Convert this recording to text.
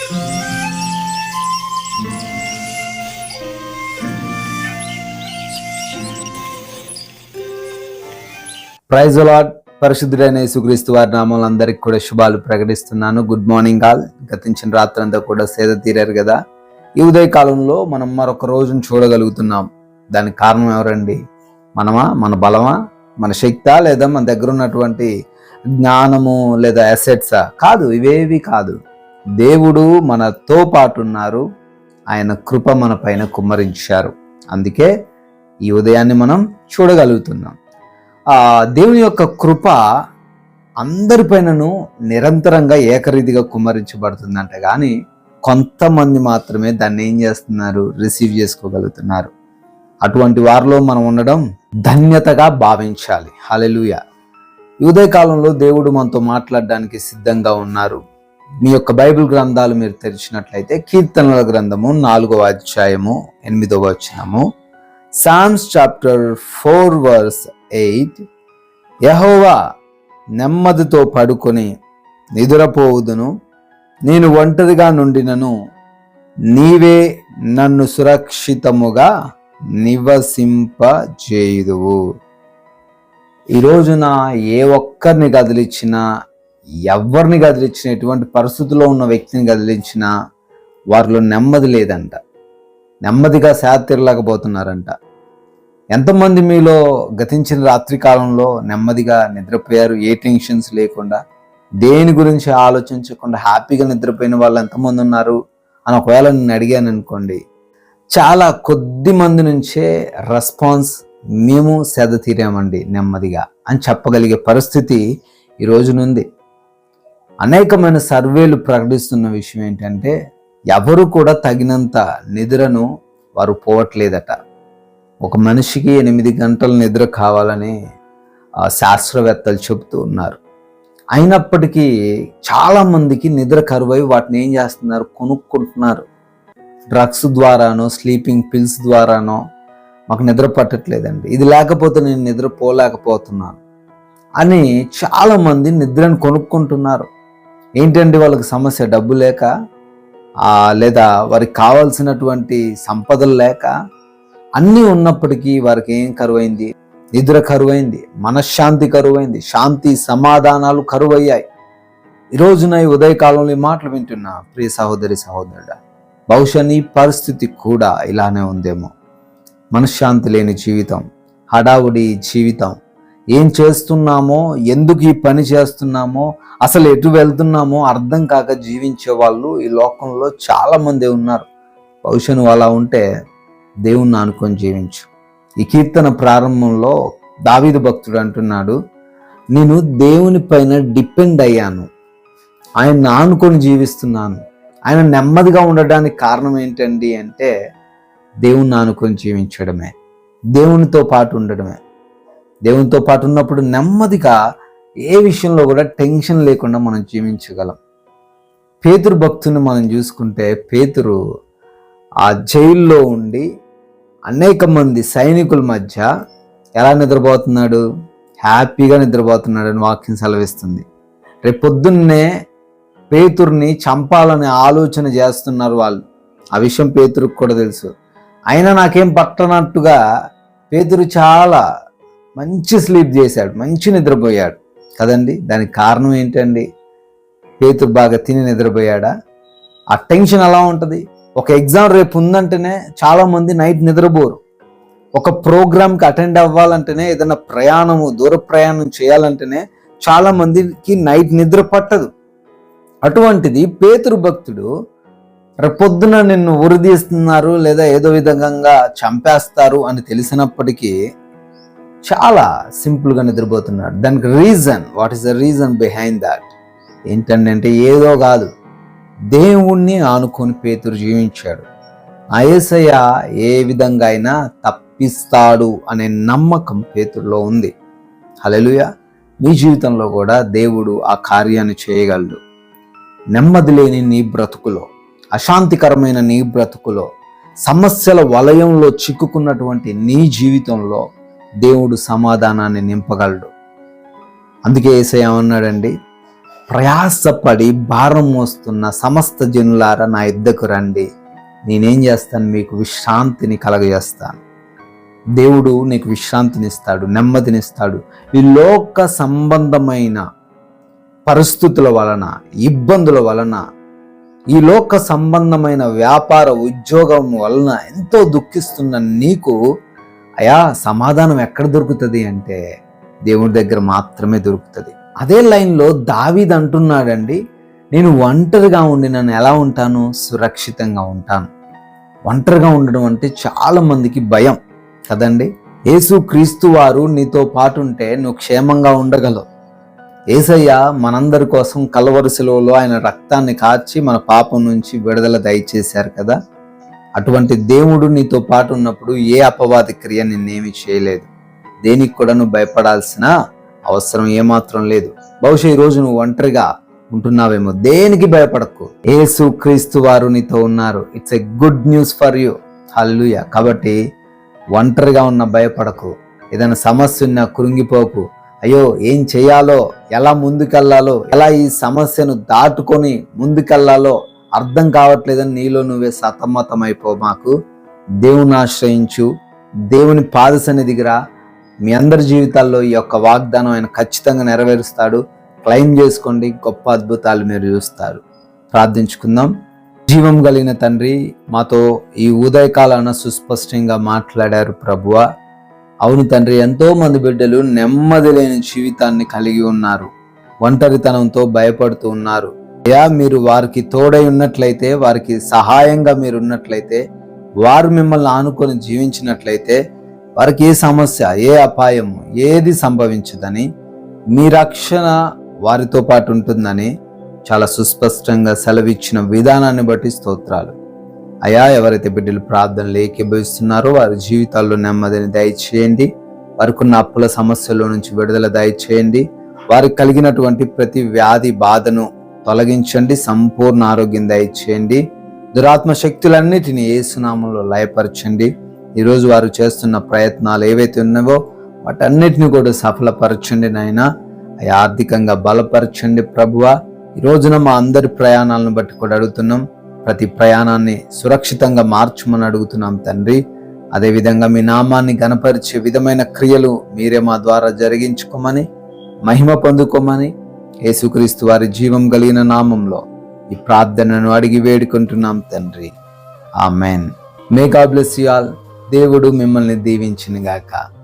Praise the lord. పరిశుద్ధుడైన యేసుక్రీస్తు వారి నామములో అందరికి కూడా శుభాలు ప్రకటిస్తున్నాను. Good morning all. గతించిన రాత్రంతా కూడా సేద తీరారు కదా. ఈ ఉదయ కాలంలో మనం మరొక రోజును చూడగలుగుతున్నాం. దానికి కారణం ఎవరండి? మనమా, మన బలమా, మన శక్తా, లేదా మన దగ్గర ఉన్నటువంటి జ్ఞానము లేదా అసెట్సా? కాదు, ఇవేవి కాదు. దేవుడు మనతో పాటు ఉన్నారు. ఆయన కృప మన పైన కుమ్మరించారు. అందుకే ఈ ఉదయాన్ని మనం చూడగలుగుతున్నాం. దేవుని యొక్క కృప అందరిపైనను నిరంతరంగా ఏకరీతిగా కుమ్మరించబడుతుందంట, కానీ కొంతమంది మాత్రమే దాన్ని ఏం చేస్తున్నారు? రిసీవ్ చేసుకోగలుగుతున్నారు. అటువంటి వారిలో మనం ఉండడం ధన్యతగా భావించాలి. హల్లెలూయా. ఈ ఉదయకాలంలో దేవుడు మనతో మాట్లాడడానికి సిద్ధంగా ఉన్నారు. మీ యొక్క బైబిల్ గ్రంథాలు మీరు తెరిచినట్లయితే కీర్తనల గ్రంథము 4వ అధ్యాయము 8వ వచనము, సామ్స్ చాప్టర్ 4 verse 8, యెహోవా నెమ్మదితో పడుకొని నిదురపోవుదును, నేను ఒంటరిగా నుండినను నీవే నన్ను సురక్షితముగా నివసింపజేయుదువు. ఈ రోజున ఏ ఒక్కరిని కదిలించినా, ఎవరిని కదిలించినా, ఎటువంటి పరిస్థితుల్లో ఉన్న వ్యక్తిని కదిలించినా వారిలో నెమ్మది లేదంట. నెమ్మదిగా శాతిరలేకపోతున్నారంట. ఎంతమంది మీలో గతించిన రాత్రి కాలంలో నెమ్మదిగా నిద్రపోయారు? ఏ టెన్షన్స్ లేకుండా, దేని గురించి ఆలోచించకుండా హ్యాపీగా నిద్రపోయిన వాళ్ళు ఎంతమంది ఉన్నారు అని ఒకవేళ నేను అడిగాను అనుకోండి, చాలా కొద్ది మంది నుంచే రెస్పాన్స్ మేము సేద తీరామండి నెమ్మదిగా అని చెప్పగలిగే పరిస్థితి ఈ రోజునుంది. అనేకమైన సర్వేలు ప్రకటిస్తున్న విషయం ఏంటంటే, ఎవరు కూడా తగినంత నిద్రను వారు పోవట్లేదట. ఒక మనిషికి 8 గంటల నిద్ర కావాలని శాస్త్రవేత్తలు చెబుతూ ఉన్నారు. అయినప్పటికీ చాలామందికి నిద్ర కరువై వాటిని ఏం చేస్తున్నారు? కొనుక్కుంటున్నారు. డ్రగ్స్ ద్వారానో, స్లీపింగ్ పిల్స్ ద్వారానో మాకు నిద్ర పట్టట్లేదండి, ఇది లేకపోతే నేను నిద్రపోలేకపోతున్నాను అని చాలామంది నిద్రను కొనుక్కుంటున్నారు. ఏంటంటే వాళ్ళకి సమస్య? డబ్బు లేక, లేదా వారికి కావాల్సినటువంటి సంపదలు లేక, అన్నీ ఉన్నప్పటికీ వారికి ఏం కరువైంది? నిద్ర కరువైంది, మనశ్శాంతి కరువైంది, శాంతి సమాధానాలు కరువయ్యాయి. ఈరోజున ఈ ఉదయకాలంలో ఈ మాటలు వింటున్నా ప్రియ సహోదరి సహోదరుడా, బహుశా నీ పరిస్థితి కూడా ఇలానే ఉందేమో. మనశ్శాంతి లేని జీవితం, హడావుడి జీవితం, ఏం చేస్తున్నామో, ఎందుకు ఈ పని చేస్తున్నామో, అసలు ఎటు వెళ్తున్నామో అర్థం కాక జీవించే వాళ్ళు ఈ లోకంలో చాలామంది ఉన్నారు. బహుశా నువ్వు అలా ఉంటే దేవుణ్ణి ఆనుకొని జీవించు. ఈ కీర్తన ప్రారంభంలో దావీదు భక్తుడు అంటున్నాడు, నేను దేవుని పైన డిపెండ్ అయ్యాను, ఆయన్ని ఆనుకొని జీవిస్తున్నాను. ఆయన నెమ్మదిగా ఉండడానికి కారణం ఏంటండి అంటే, దేవుణ్ణి ఆనుకొని జీవించడమే, దేవునితో పాటు ఉండడమే. దేవునితో పాటు ఉన్నప్పుడు నెమ్మదిగా ఏ విషయంలో కూడా టెన్షన్ లేకుండా మనం జీవించగలం. పేతురు భక్తుని మనం చూసుకుంటే, పేతురు ఆ జైల్లో ఉండి అనేక మంది సైనికుల మధ్య ఎలా నిద్రపోతున్నాడు? హ్యాపీగా నిద్రపోతున్నాడు అని వాక్యం సెలవిస్తుంది. రేపొద్దున్నే పేతురుని చంపాలనే ఆలోచన చేస్తున్నారు వాళ్ళు. ఆ విషయం పేతురుకు కూడా తెలుసు. అయినా నాకేం పట్టనట్టుగా పేతురు చాలా మంచి స్లీప్ చేశాడు, మంచి నిద్రపోయాడు కదండి. దానికి కారణం ఏంటండి? పేతురు బాగా తిని నిద్రపోయాడా? ఆ టెన్షన్ అలా ఉంటుంది. ఒక ఎగ్జామ్ రేపు ఉందంటేనే చాలామంది నైట్ నిద్రపోరు. ఒక ప్రోగ్రామ్కి అటెండ్ అవ్వాలంటేనే, ఏదైనా ప్రయాణము, దూర ప్రయాణం చేయాలంటేనే చాలామందికి నైట్ నిద్ర పట్టదు. అటువంటిది పేతురు భక్తుడు రేపొద్దున నిన్ను ఉరిదీస్తున్నారు లేదా ఏదో విధంగా చంపేస్తారు అని తెలిసినప్పటికీ చాలా సింపుల్గా నిద్రపోతున్నాడు. దానికి reason, what is the reason behind that ఏంటంటే, ఏదో కాదు, దేవుణ్ణి ఆనుకొని పేతురు జీవించాడు. ఆ యేసయ్య ఏ విధంగా అయినా తప్పిస్తాడు అనే నమ్మకం పేతురులో ఉంది. హల్లెలూయా. నీ జీవితంలో కూడా దేవుడు ఆ కార్యాన్ని చేయగలడు. నెమ్మది లేని నీ బ్రతుకులో, అశాంతికరమైన నీ బ్రతుకులో, సమస్యల వలయంలో చిక్కుకున్నటువంటి నీ జీవితంలో దేవుడు సమాధానాన్ని నింపగలడు. అందుకే యేసయ్య ఏమన్నాడండి? ప్రయాసపడి భారం మోస్తున్న సమస్త జనులారా నా యుద్ధకు రండి, నేనేం చేస్తాను, మీకు విశ్రాంతిని కలగజేస్తాను. దేవుడు నీకు విశ్రాంతినిస్తాడు, నెమ్మదినిస్తాడు. ఈ లోక సంబంధమైన పరిస్థితుల వలన, ఇబ్బందుల వలన, ఈ లోక సంబంధమైన వ్యాపార ఉద్యోగం వలన ఎంతో దుఃఖిస్తున్న నీకు అయా సమాధానం ఎక్కడ దొరుకుతుంది అంటే దేవుడి దగ్గర మాత్రమే దొరుకుతుంది. అదే లైన్లో దావీదు అంటున్నాడండి, నేను ఒంటరిగా ఉండి నన్ను ఎలా ఉంటాను, సురక్షితంగా ఉంటాను. ఒంటరిగా ఉండడం అంటే చాలా మందికి భయం కదండి. యేసు క్రీస్తు వారు నీతో పాటు ఉంటే నువ్వు క్షేమంగా ఉండగలవు. యేసయ్య మనందరి కోసం కల్వరి శిలువలో ఆయన రక్తాన్ని కార్చి మన పాపం నుంచి విడుదల దయచేశారు కదా. అటువంటి దేవుడు నీతో పాటు ఉన్నప్పుడు ఏ అపవాది క్రియ నిన్నేమి చేయలేదు. దేనికి కూడా నువ్వు భయపడాల్సిన అవసరం ఏమాత్రం లేదు. బహుశా ఈరోజు నువ్వు ఒంటరిగా ఉంటున్నావేమో, దేనికి భయపడకు. యేసు క్రీస్తు వారు నీతో ఉన్నారు. It's a good news for you. Hallelujah. కాబట్టి ఒంటరిగా ఉన్న భయపడకు. ఏదైనా సమస్య ఉన్నా కృంగిపోకు. అయ్యో ఏం చేయాలో, ఎలా ముందుకెళ్లాలో, ఎలా ఈ సమస్యను దాటుకొని ముందుకెళ్లాలో అర్థం కావట్లేదని నీలో నువ్వే సతమతమైపో. మాకు దేవుని ఆశ్రయించు, దేవుని పాద సన్నిధికి రా. మీ అందరి జీవితాల్లో ఈ యొక్క వాగ్దానం ఆయన ఖచ్చితంగా నెరవేరుస్తాడు. క్లెయిమ్ చేసుకోండి, గొప్ప అద్భుతాలు మీరు చూస్తారు. ప్రార్థించుకుందాం. జీవం కలిగిన తండ్రి, మాతో ఈ ఉదయకాలాన సుస్పష్టంగా మాట్లాడారు ప్రభువా. అవును తండ్రి, ఎంతో మంది బిడ్డలు నెమ్మది లేని జీవితాన్ని కలిగి ఉన్నారు, ఒంటరితనంతో భయపడుతూ ఉన్నారు. అయ్యా మీరు వారికి తోడై ఉన్నట్లయితే, వారికి సహాయంగా మీరు ఉన్నట్లయితే, వారు మిమ్మల్ని ఆనుకొని జీవించినట్లయితే వారికి ఏ సమస్య, ఏ అపాయం, ఏది సంభవించదని, మీ రక్షణ వారితో పాటు ఉంటుందని చాలా సుస్పష్టంగా సెలవిచ్చిన విధానాన్ని బట్టి స్తోత్రాలు. అయా ఎవరైతే బిడ్డలు ప్రార్థనలు ఏకీభవిస్తున్నారో వారి జీవితాల్లో నెమ్మదిని దయచేయండి. వారికి ఉన్న అప్పుల సమస్యల నుంచి విడుదల దయచేయండి. వారికి కలిగినటువంటి ప్రతి వ్యాధి బాధను తొలగించండి. సంపూర్ణ ఆరోగ్యం దయచేయండి. దురాత్మ శక్తులన్నిటినీ యేసునామంలో లయపరచండి. ఈరోజు వారు చేస్తున్న ప్రయత్నాలు ఏవైతే ఉన్నావో వాటన్నిటిని కూడా సఫలపరచండి నాయన. అవి ఆర్థికంగా బలపరచండి ప్రభువా. ఈ రోజున మా అందరి ప్రయాణాలను బట్టి కూడా అడుగుతున్నాం. ప్రతి ప్రయాణాన్ని సురక్షితంగా మార్చమని అడుగుతున్నాం తండ్రి. అదేవిధంగా మీ నామాన్ని గణపరిచే విధమైన క్రియలు మీరే మా ద్వారా జరిగించుకోమని, మహిమ పొందుకోమని యేసుక్రీస్తు వారి జీవం కలిగిన నామంలో ఈ ప్రార్థనను అడిగి వేడుకుంటున్నాం తండ్రి. Amen. May God bless you all. దేవుడు మిమ్మల్ని దీవించును గాక.